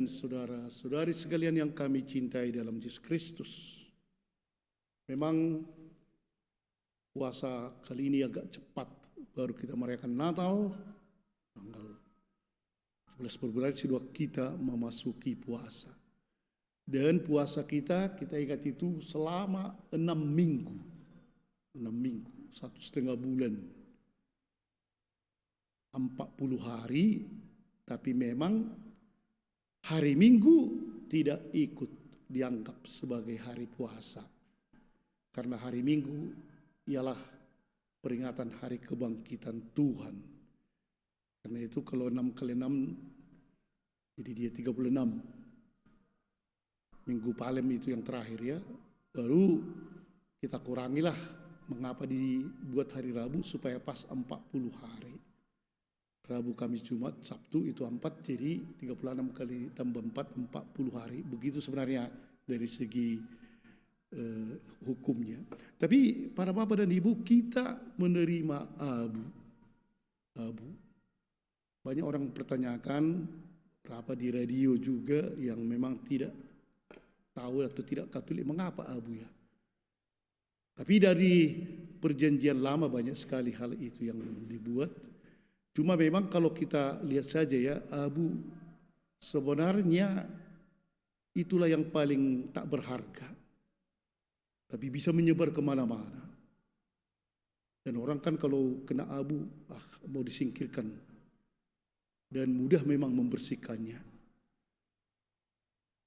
Saudara-saudari sekalian yang kami cintai dalam Yesus Kristus, memang puasa kali ini agak cepat. Baru kita merayakan Natal, tanggal 11 Februari sudah kita memasuki puasa. Dan puasa kita ingat itu selama 6 minggu. 6 minggu, 1,5 bulan. 40 hari, tapi memang hari Minggu tidak ikut dianggap sebagai hari puasa. Karena hari Minggu ialah peringatan hari kebangkitan Tuhan. Karena itu kalau 6 kali 6, jadi dia 36. Minggu Palem itu yang terakhir ya. Baru kita kurangilah mengapa dibuat hari Rabu supaya pas 40 hari. Rabu, Kamis, Jumat, Sabtu itu 4, jadi 36 kali tambah 4, 40 hari. Begitu sebenarnya dari segi hukumnya. Tapi para Bapak dan Ibu, kita menerima abu. Banyak orang pertanyakan, berapa di radio juga yang memang tidak tahu atau tidak Katolik, mengapa abu ya? Tapi dari perjanjian lama banyak sekali hal itu yang dibuat. Cuma memang kalau kita lihat saja ya, abu sebenarnya itulah yang paling tak berharga. Tapi bisa menyebar kemana-mana. Dan orang kan kalau kena abu, mau disingkirkan. Dan mudah memang membersihkannya.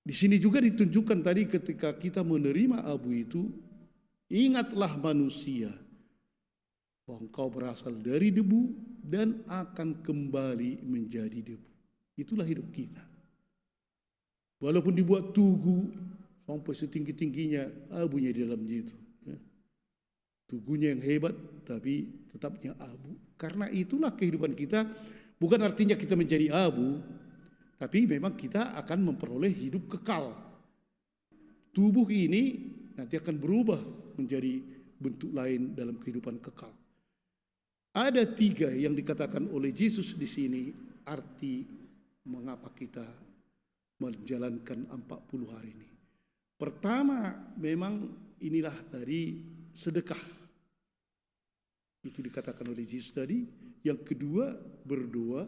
Di sini juga ditunjukkan tadi ketika kita menerima abu itu, ingatlah manusia bahwa engkau berasal dari debu dan akan kembali menjadi debu. Itulah hidup kita. Walaupun dibuat tugu sampai setinggi-tingginya, abunya di dalam itu. Ya. Tugunya yang hebat, tapi tetapnya abu. Karena itulah kehidupan kita. Bukan artinya kita menjadi abu, tapi memang kita akan memperoleh hidup kekal. Tubuh ini nanti akan berubah menjadi bentuk lain dalam kehidupan kekal. Ada 3 yang dikatakan oleh Yesus di sini arti mengapa kita menjalankan 40 hari ini. Pertama, memang inilah tadi sedekah. Itu dikatakan oleh Yesus tadi. Yang kedua, berdoa.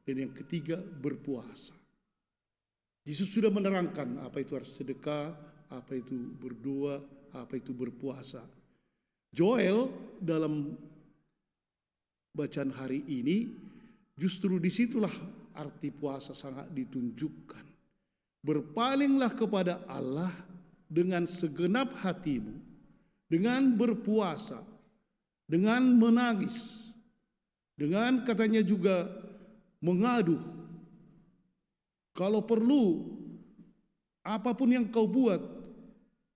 Dan yang ketiga, berpuasa. Yesus sudah menerangkan apa itu harus sedekah, apa itu berdoa, apa itu berpuasa. Joel dalam bacaan hari ini, justru disitulah arti puasa sangat ditunjukkan. Berpalinglah kepada Allah dengan segenap hatimu, dengan berpuasa, dengan menangis, dengan katanya juga mengadu. Kalau perlu, apapun yang kau buat,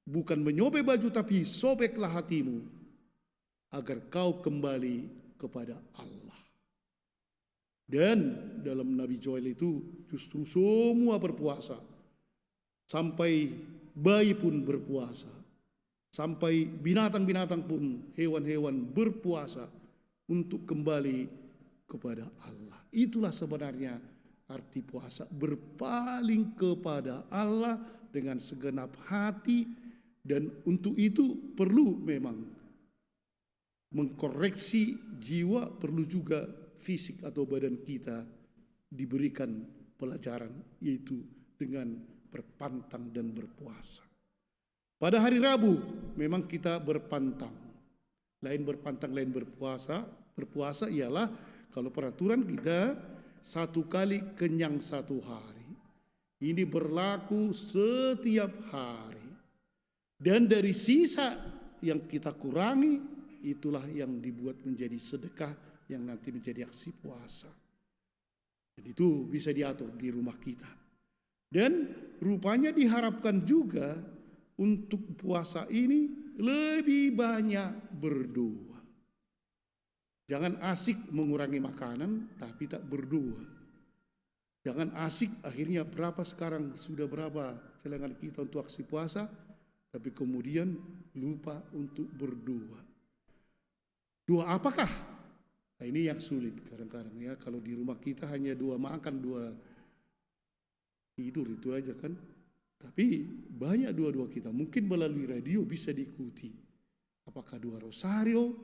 bukan menyobek baju tapi sobeklah hatimu, agar kau kembali kepada Allah. Dan dalam Nabi Joel itu justru semua berpuasa. Sampai bayi pun berpuasa. Sampai binatang-binatang pun, hewan-hewan berpuasa untuk kembali kepada Allah. Itulah sebenarnya arti puasa. Berpaling kepada Allah dengan segenap hati. Dan untuk itu perlu memang mengkoreksi jiwa, perlu juga fisik atau badan kita diberikan pelajaran, yaitu dengan berpantang dan berpuasa. Pada hari Rabu memang kita berpantang, lain berpantang lain berpuasa. Berpuasa ialah kalau peraturan kita 1 kali kenyang 1 hari. Ini berlaku setiap hari. Dan dari sisa yang kita kurangi, itulah yang dibuat menjadi sedekah yang nanti menjadi aksi puasa. Dan itu bisa diatur di rumah kita. Dan rupanya diharapkan juga untuk puasa ini lebih banyak berdoa. Jangan asik mengurangi makanan tapi tak berdoa. Jangan asik akhirnya berapa sekarang, sudah berapa celengan kita untuk aksi puasa, tapi kemudian lupa untuk berdoa. Doa apakah? Nah, ini yang sulit kadang-kadang ya. Kalau di rumah kita hanya 2 makan, 2 tidur itu aja kan. Tapi banyak doa-doa kita mungkin melalui radio bisa diikuti. Apakah doa rosario,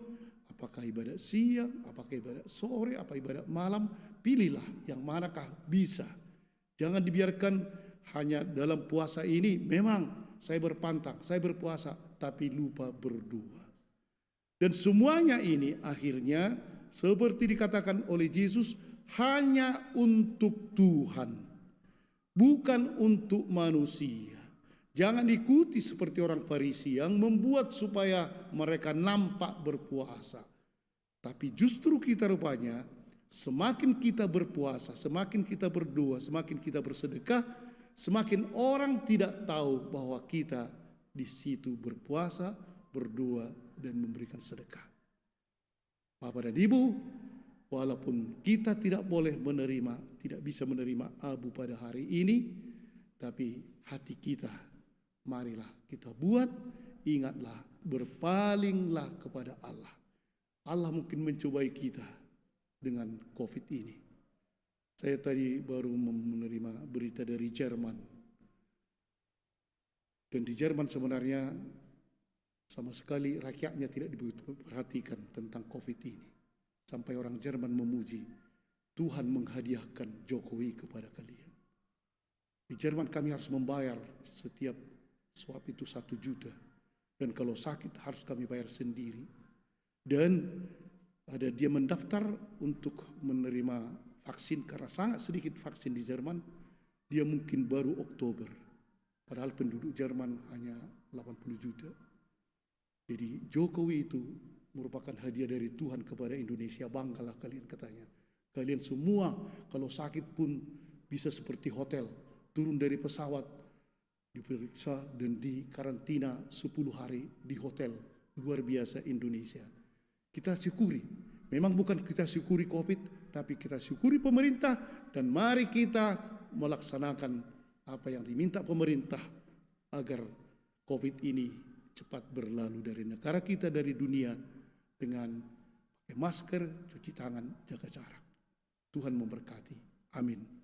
apakah ibadat siang, apakah ibadat sore, apa ibadat malam, pilihlah yang manakah bisa. Jangan dibiarkan hanya dalam puasa ini memang saya berpantang, saya berpuasa, tapi lupa berdoa. Dan semuanya ini akhirnya seperti dikatakan oleh Yesus hanya untuk Tuhan, bukan untuk manusia. Jangan ikuti seperti orang Farisi yang membuat supaya mereka nampak berpuasa. Tapi justru kita rupanya semakin kita berpuasa, semakin kita berdoa, semakin kita bersedekah, semakin orang tidak tahu bahwa kita di situ berpuasa, berdoa, dan memberikan sedekah. Bapak dan Ibu, walaupun kita tidak boleh menerima, tidak bisa menerima abu pada hari ini, tapi hati kita, marilah kita buat, ingatlah, berpalinglah kepada Allah. Allah mungkin mencobai kita dengan COVID ini. Saya tadi baru menerima berita dari Jerman. Dan di Jerman sebenarnya sama sekali rakyatnya tidak diperhatikan tentang COVID ini. Sampai orang Jerman memuji, Tuhan menghadiahkan Jokowi kepada kalian. Di Jerman kami harus membayar setiap swab itu 1 juta. Dan kalau sakit harus kami bayar sendiri. Dan ada dia mendaftar untuk menerima vaksin karena sangat sedikit vaksin di Jerman. Dia mungkin baru Oktober. Padahal penduduk Jerman hanya 80 juta. Jadi Jokowi itu merupakan hadiah dari Tuhan kepada Indonesia. Banggalah kalian katanya. Kalian semua kalau sakit pun bisa seperti hotel. Turun dari pesawat, diperiksa dan dikarantina 10 hari di hotel. Luar biasa Indonesia. Kita syukuri. Memang bukan kita syukuri COVID, tapi kita syukuri pemerintah. Dan mari kita melaksanakan apa yang diminta pemerintah agar COVID ini cepat berlalu dari negara kita, dari dunia, dengan pakai masker, cuci tangan, jaga jarak. Tuhan memberkati. Amin.